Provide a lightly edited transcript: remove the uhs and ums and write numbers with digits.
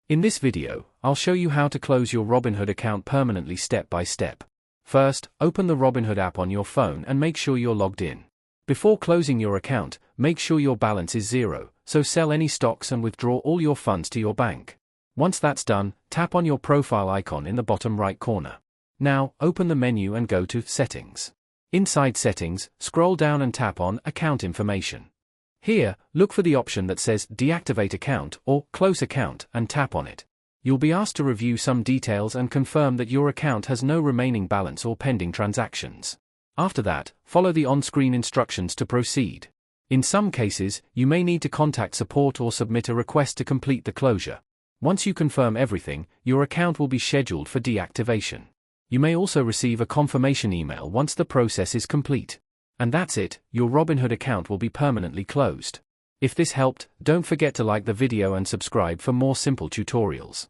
In this video, I'll show you how to close your Robinhood account permanently step by step. First, open the Robinhood app on your phone and make sure you're logged in. Before closing your account, make sure your balance is zero, so sell any stocks and withdraw all your funds to your bank. Once that's done, tap on your profile icon in the bottom right corner. Now, open the menu and go to Settings. Inside Settings, scroll down and tap on Account Information. Here, look for the option that says Deactivate Account or Close Account and tap on it. You'll be asked to review some details and confirm that your account has no remaining balance or pending transactions. After that, follow the on-screen instructions to proceed. In some cases, you may need to contact support or submit a request to complete the closure. Once you confirm everything, your account will be scheduled for deactivation. You may also receive a confirmation email once the process is complete. And that's it, your Robinhood account will be permanently closed. If this helped, don't forget to like the video and subscribe for more simple tutorials.